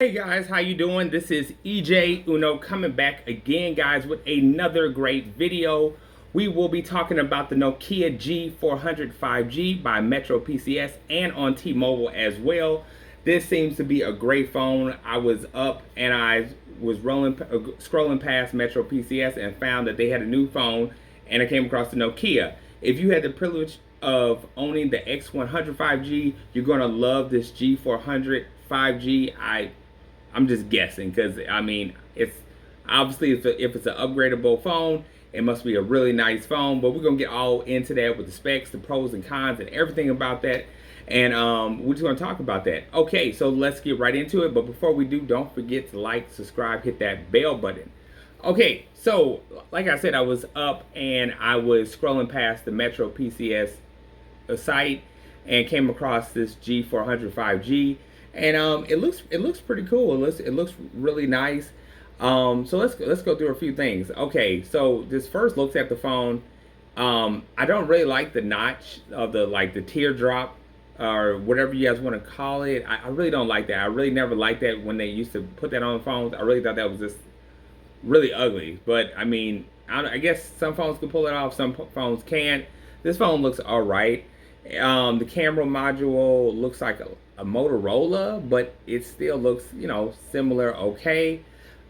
Hey guys, how you doing? This is EJ Uno coming back again, guys, with another great video. We will be talking about the Nokia G400 5G by Metro PCS and on T-Mobile as well. This seems to be a great phone. I was up and I was scrolling past Metro PCS and found that they had a new phone, and I came across the Nokia. If you had the privilege of owning the X100 5G, you're gonna love this G400 5G. I'm just guessing because I mean it's obviously if it's an upgradable phone, it must be a really nice phone. But we're gonna get all into that with the specs, the pros and cons, and everything about that. And we're just gonna talk about that. Okay, so let's get right into it. But before we do, don't forget to like, subscribe, hit that bell button. Okay, so like I said, I was up and I was scrolling past the Metro PCS site and came across this G400 5G, and it looks pretty cool. It looks really nice. So let's go through a few things. Okay, so this first looks at the phone. I don't really like the notch of the teardrop or whatever you guys want to call it. I really don't like that. I really never liked that when they used to put that on phones. I really thought that was just really ugly. But I mean, I guess some phones can pull it off, some phones can't. This phone looks all right. The camera module looks like a Motorola, but it still looks, similar. Okay.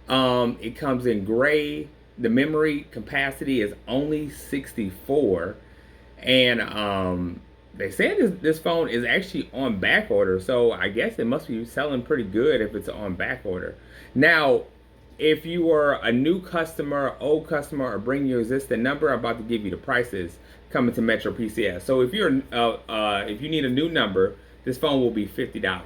It comes in gray. The memory capacity is only 64, and they said this phone is actually on back order, so I guess it must be selling pretty good if it's on back order. Now, if you are a new customer, old customer, or bring your existing number, I'm about to give you the prices coming to Metro PCS. So if you need a new number, this phone will be $50.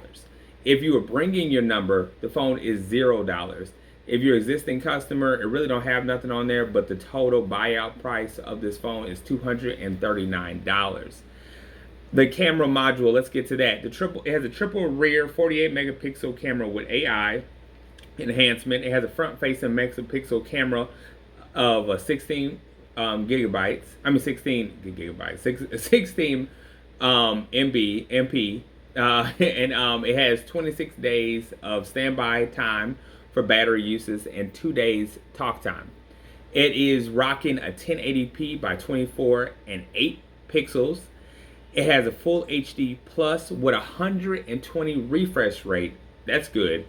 If you are bringing your number, the phone is $0. If you're an existing customer, it really don't have nothing on there, but the total buyout price of this phone is $239. The camera module, let's get to that. It has a triple rear 48 megapixel camera with AI enhancement. It has a front-facing megapixel camera of 16 gigabytes. I mean 16 gigabytes, 16 MP, and it has 26 days of standby time for battery uses and 2 days talk time. It is rocking a 1080p by 24 and 8 pixels. It has a full HD plus with 120 refresh rate. That's good.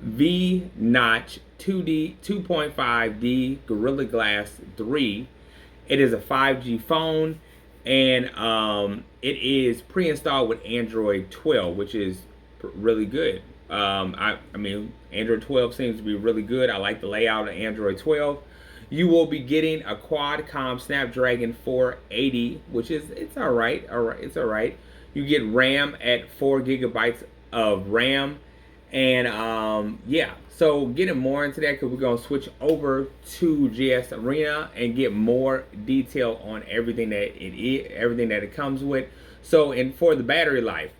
V notch 2D 2.5D Gorilla Glass 3. It is a 5G phone, and it is pre-installed with Android 12, which is really good. I mean, Android 12 seems to be really good. I like the layout of Android 12. You will be getting a quad-core Snapdragon 480, which is it's all right. It's all right. You get RAM at 4 gigabytes of RAM, and yeah. So getting more into that, because we're gonna switch over to GS Arena and get more detail on everything that it comes with. So, and for the battery life.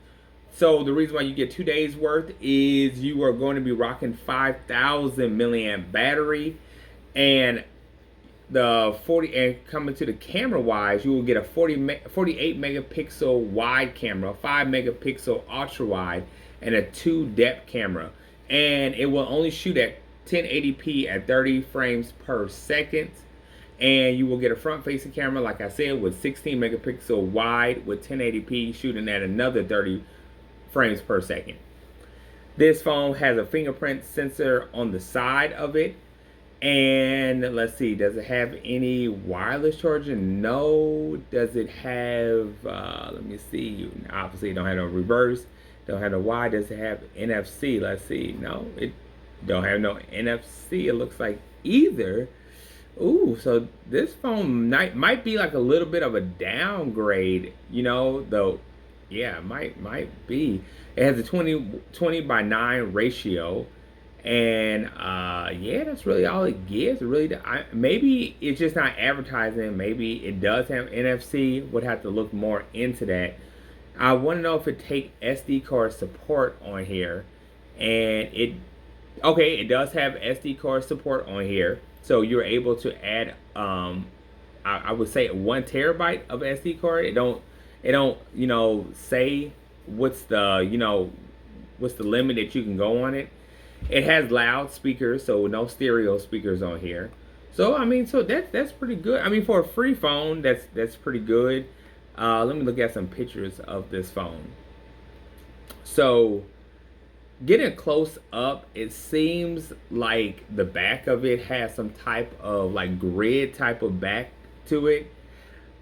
So the reason why you get 2 days worth is you are going to be rocking 5,000 milliamp battery, and coming to the camera wise, you will get a 48 megapixel wide camera, 5 megapixel ultra wide, and a 2 depth camera, and it will only shoot at 1080p at 30 frames per second. And you will get a front-facing camera, like I said, with 16 megapixel wide with 1080p shooting at another 30 frames per second. This phone has a fingerprint sensor on the side of it. And let's see, does it have any wireless charging? No. Does it have, let me see, obviously it don't have no reverse, don't have no Y. Does it have NFC? Let's see. No, it don't have no NFC, it looks like, either. Ooh, so this phone might be like a little bit of a downgrade, though. Yeah, might be. It has a 20:9 ratio, and yeah, that's really all it gets. Really, maybe it's just not advertising. Maybe it does have NFC. Would have to look more into that. I want to know if it take SD card support on here, and it does have SD card support on here. So you're able to add, I would say 1 terabyte of SD card. It don't, say what's the limit that you can go on it. It has loudspeakers, so no stereo speakers on here. So I mean, so that's pretty good. I mean, for a free phone, that's pretty good. Let me look at some pictures of this phone. So getting close up, it seems like the back of it has some type of like grid type of back to it.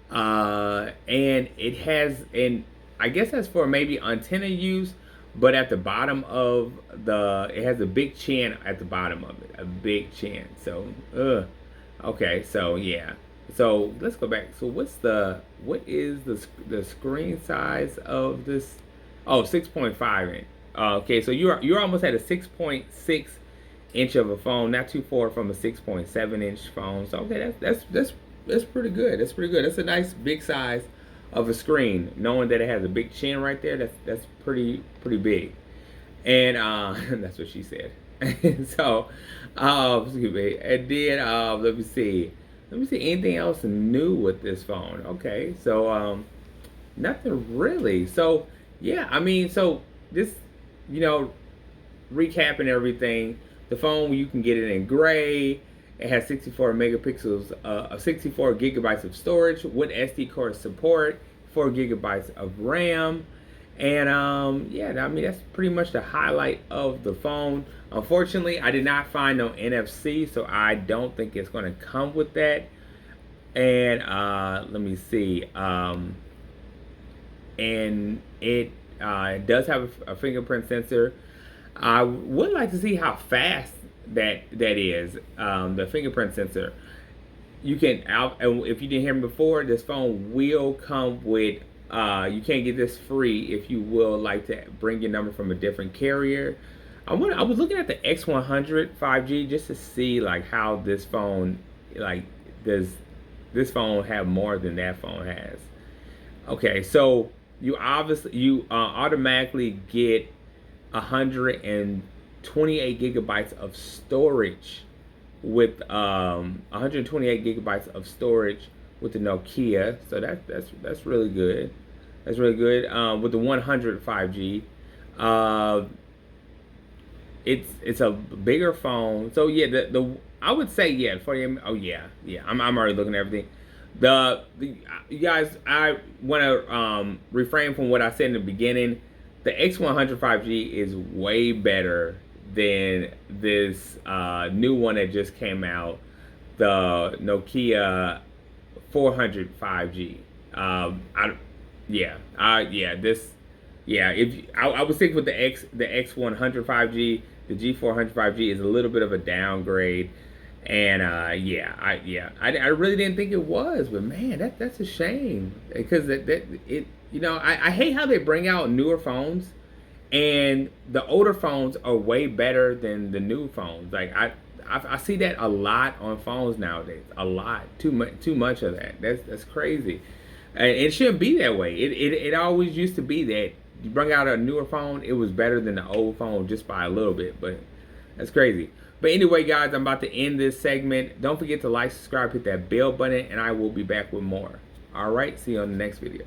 And it has, and I guess that's for maybe antenna use, but at the bottom of it has a big chin at the bottom of it, a big chin. So, okay, so yeah. So let's go back. So what is the screen size of this? Oh, 6.5 inch. Okay, so you're almost at a 6.6 inch of a phone, not too far from a 6.7 inch phone. So okay, that's pretty good. That's pretty good. That's a nice big size of a screen. Knowing that it has a big chin right there, that's pretty big. And that's what she said. So, excuse me. And then let me see. Let me see anything else new with this phone. Okay, so nothing really. So yeah, I mean, so this, you know, recapping everything. The phone, you can get it in gray. It has 64 megapixels, 64 gigabytes of storage with SD card support, 4 gigabytes of RAM. And yeah, I mean, that's pretty much the highlight of the phone. Unfortunately, I did not find no NFC, so I don't think it's going to come with that. And let me see. And it does have a fingerprint sensor. I would like to see how fast that is. The fingerprint sensor. You can if you didn't hear me before, this phone will come with. You can't get this free if you will like to bring your number from a different carrier. I was looking at the X100 5G just to see like how this phone, like, does this phone have more than that phone has. Okay, so you automatically get 128 gigabytes of storage with 128 gigabytes of storage with the Nokia. So that's really good. That's really good. With the 100 5G, it's a bigger phone. So yeah, the I would say yeah, 40. Oh yeah, I'm already looking at everything. You guys, I want to refrain from what I said in the beginning. The X100 5G is way better than this new one that just came out, the Nokia 400 5G. I would stick with the X100 5G. The G400 5G is a little bit of a downgrade. And I really didn't think it was, but man, that's a shame because I hate how they bring out newer phones, and the older phones are way better than the new phones. Like I see that a lot on phones nowadays, a lot, too much of that. That's crazy, and it shouldn't be that way. It always used to be that you bring out a newer phone, it was better than the old phone just by a little bit, but that's crazy. But anyway, guys, I'm about to end this segment. Don't forget to like, subscribe, hit that bell button, and I will be back with more. All right, see you on the next video.